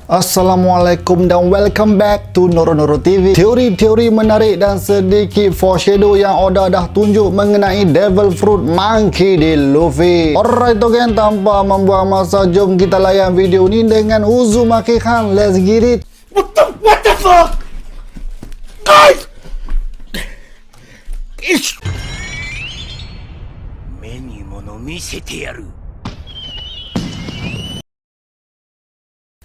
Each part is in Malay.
Assalamualaikum dan welcome back to Noro Noro TV. Teori-teori menarik dan sedikit foreshadow yang Oda dah tunjuk mengenai Devil Fruit Monkey di Luffy. Alright okay, tanpa membuang masa, jom kita layan video ni dengan Uzumaki Khan. Let's get it. What the fuck? Guys! Ish! 目に物見せてやる。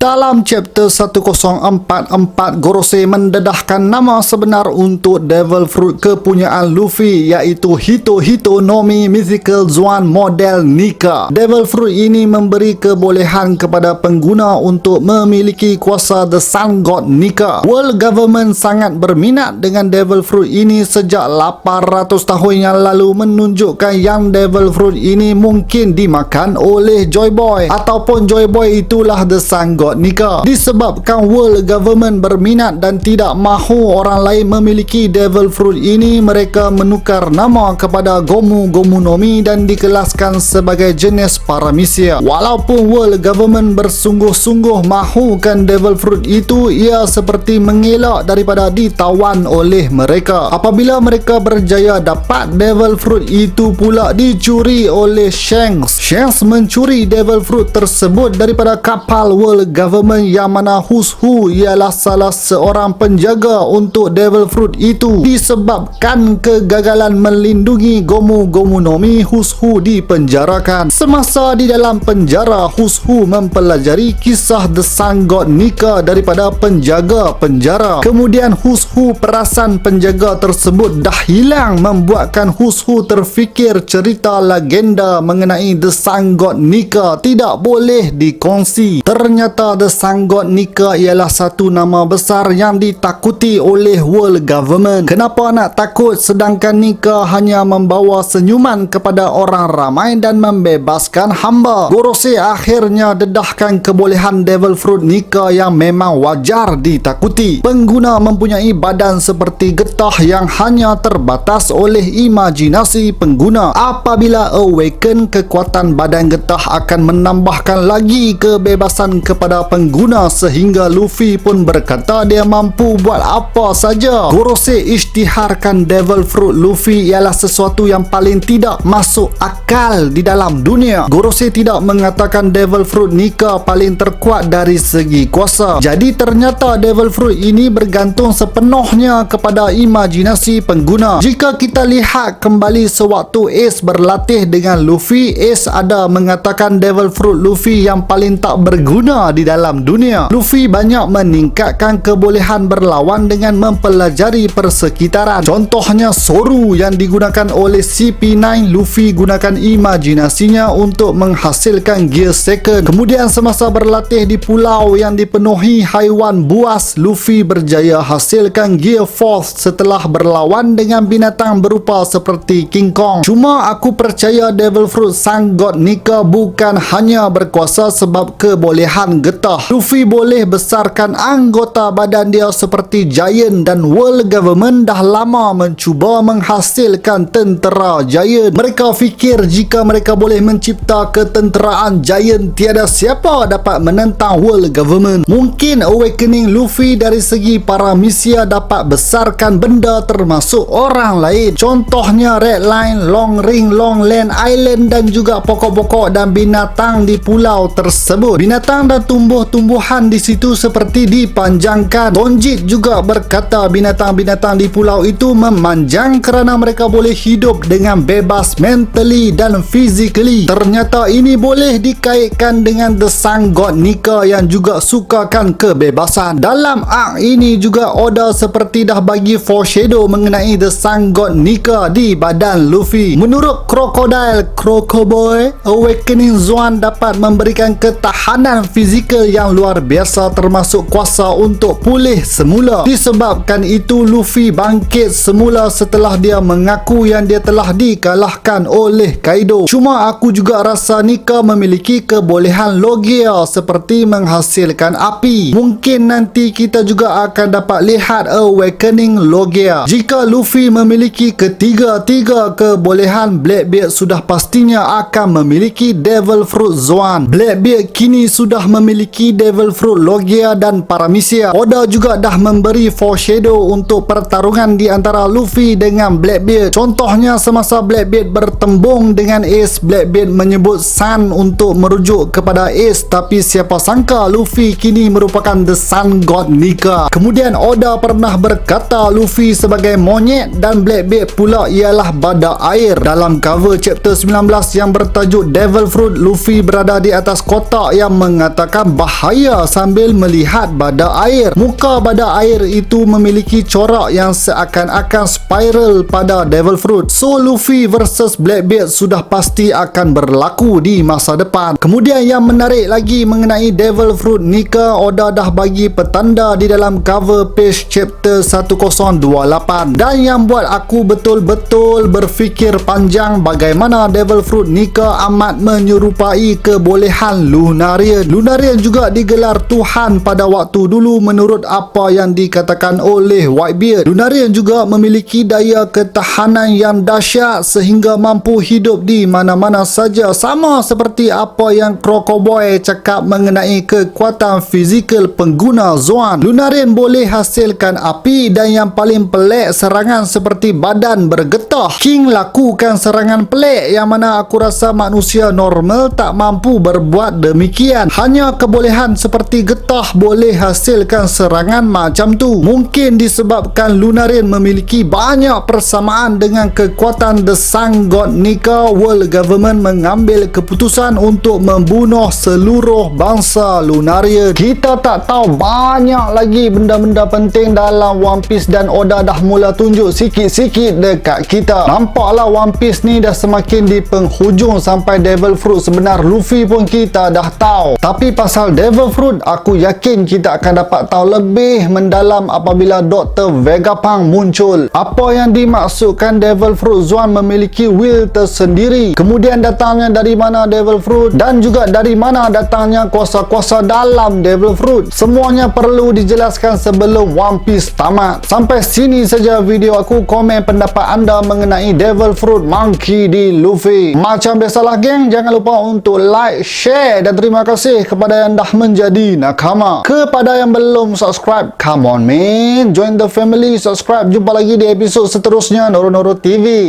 Dalam chapter 1044, Gorosei mendedahkan nama sebenar untuk Devil Fruit kepunyaan Luffy, iaitu Hito Hito no Mi Mythical Zoan model Nika. Devil Fruit ini memberi kebolehan kepada pengguna untuk memiliki kuasa The Sun God Nika. World Government sangat berminat dengan Devil Fruit ini sejak 800 tahun yang lalu, menunjukkan yang Devil Fruit ini mungkin dimakan oleh Joy Boy, ataupun Joy Boy itulah The Sun God Nika. Disebabkan world government berminat dan tidak mahu orang lain memiliki Devil Fruit ini, mereka menukar nama kepada Gomu Gomu no Mi dan dikelaskan sebagai jenis Paramecia. Walaupun world government bersungguh-sungguh mahukan Devil Fruit itu, ia seperti mengelak daripada ditawan oleh mereka. Apabila mereka berjaya dapat Devil Fruit itu pula dicuri oleh Shanks. Shanks mencuri Devil Fruit tersebut daripada kapal world government yang mana Who ialah salah seorang penjaga untuk Devil Fruit itu. Disebabkan kegagalan melindungi Gomu Gomu no Mi, Who dipenjarakan. Semasa di dalam penjara, Who mempelajari kisah The Sun God Nika daripada penjaga penjara. Kemudian Who perasan penjaga tersebut dah hilang, membuatkan Who terfikir cerita legenda mengenai The Sun God Nika tidak boleh dikongsi. Ternyata The Sun God Nika ialah satu nama besar yang ditakuti oleh world government. Kenapa nak takut sedangkan Nika hanya membawa senyuman kepada orang ramai dan membebaskan hamba? Gorosei akhirnya dedahkan kebolehan Devil Fruit Nika yang memang wajar ditakuti. Pengguna mempunyai badan seperti getah yang hanya terbatas oleh imajinasi pengguna. Apabila awaken, kekuatan badan getah akan menambahkan lagi kebebasan kepada pengguna sehingga Luffy pun berkata dia mampu buat apa saja. Gorosei isytiharkan Devil Fruit Luffy ialah sesuatu yang paling tidak masuk akal di dalam dunia. Gorosei tidak mengatakan Devil Fruit Nika paling terkuat dari segi kuasa. Jadi ternyata Devil Fruit ini bergantung sepenuhnya kepada imajinasi pengguna. Jika kita lihat kembali sewaktu Ace berlatih dengan Luffy, Ace ada mengatakan Devil Fruit Luffy yang paling tak berguna di dalam dunia. Luffy banyak meningkatkan kebolehan berlawan dengan mempelajari persekitaran. Contohnya Soru yang digunakan oleh CP9, Luffy gunakan imajinasinya untuk menghasilkan gear second. Kemudian semasa berlatih di pulau yang dipenuhi haiwan buas, Luffy berjaya hasilkan gear fourth setelah berlawan dengan binatang berupa seperti King Kong. Cuma aku percaya Devil Fruit Sun God Nika bukan hanya berkuasa sebab kebolehan getah. Luffy boleh besarkan anggota badan dia seperti giant dan world government dah lama mencuba menghasilkan tentera giant. Mereka fikir jika mereka boleh mencipta ketenteraan giant, tiada siapa dapat menentang world government. Mungkin awakening Luffy dari segi Paramecia dapat besarkan benda termasuk orang lain. Contohnya Red Line, Long Ring, Long Land Island dan juga pokok-pokok dan binatang di pulau tersebut. Binatang dan tumbuh-tumbuhan di situ seperti dipanjangkan. Tonjit juga berkata binatang-binatang di pulau itu memanjang kerana mereka boleh hidup dengan bebas mentally dan physically. Ternyata ini boleh dikaitkan dengan The Sun God Nika yang juga sukakan kebebasan. Dalam arc ini juga Oda seperti dah bagi foreshadow mengenai The Sun God Nika di badan Luffy. Menurut Crocodile Crocoboy, awakening Zoan dapat memberikan ketahanan fizikal yang luar biasa termasuk kuasa untuk pulih semula. Disebabkan itu Luffy bangkit semula setelah dia mengaku yang dia telah dikalahkan oleh Kaido. Cuma aku juga rasa Nika memiliki kebolehan Logia seperti menghasilkan api. Mungkin nanti kita juga akan dapat lihat awakening Logia. Jika Luffy memiliki ketiga-tiga kebolehan, Blackbeard sudah pastinya akan memiliki Devil Fruit Zoan. Blackbeard kini sudah memiliki memiliki Devil Fruit Logia dan Paramecia. Oda juga dah memberi foreshadow untuk pertarungan di antara Luffy dengan Blackbeard. Contohnya semasa Blackbeard bertembung dengan Ace, Blackbeard menyebut Sun untuk merujuk kepada Ace, tapi siapa sangka Luffy kini merupakan The Sun God Nika. Kemudian Oda pernah berkata Luffy sebagai monyet dan Blackbeard pula ialah badak air. Dalam cover chapter 19 yang bertajuk Devil Fruit, Luffy berada di atas kotak yang mengatakan bahaya sambil melihat badak air. Muka badak air itu memiliki corak yang seakan-akan spiral pada Devil Fruit. So Luffy versus Blackbeard sudah pasti akan berlaku di masa depan. Kemudian yang menarik lagi mengenai Devil Fruit Nika, Oda dah bagi petanda di dalam cover page chapter 1028. Dan yang buat aku betul-betul berfikir panjang bagaimana Devil Fruit Nika amat menyerupai kebolehan Lunarian. Lunarian juga digelar Tuhan pada waktu dulu menurut apa yang dikatakan oleh Whitebeard. Lunarian juga memiliki daya ketahanan yang dahsyat sehingga mampu hidup di mana-mana saja, sama seperti apa yang Crocoboy cakap mengenai kekuatan fizikal pengguna Zoan. Lunarian boleh hasilkan api dan yang paling pelik serangan seperti badan bergetah. King lakukan serangan pelik yang mana aku rasa manusia normal tak mampu berbuat demikian. Hanya kebolehan seperti getah boleh hasilkan serangan macam tu. Mungkin disebabkan Lunarian memiliki banyak persamaan dengan kekuatan The Sun God Nika. World Government mengambil keputusan untuk membunuh seluruh bangsa Lunarian. Kita tak tahu banyak lagi benda-benda penting dalam One Piece dan Oda dah mula tunjuk sikit-sikit dekat kita. Nampaklah One Piece ni dah semakin di penghujung, sampai Devil Fruit sebenar Luffy pun kita dah tahu. Tapi pasal Devil Fruit, aku yakin kita akan dapat tahu lebih mendalam apabila Dr. Vegapunk muncul. Apa yang dimaksudkan Devil Fruit Zoan memiliki will tersendiri? Kemudian datangnya dari mana Devil Fruit? Dan juga dari mana datangnya kuasa-kuasa dalam Devil Fruit? Semuanya perlu dijelaskan sebelum One Piece tamat. Sampai sini saja video aku. Komen pendapat anda mengenai Devil Fruit Monkey di Luffy. Macam biasalah geng, jangan lupa untuk like, share dan terima kasih kepada yang dah menjadi nakama. Kepada yang belum subscribe, come on man, join the family, subscribe. Jumpa lagi di episod seterusnya Noro Noro TV.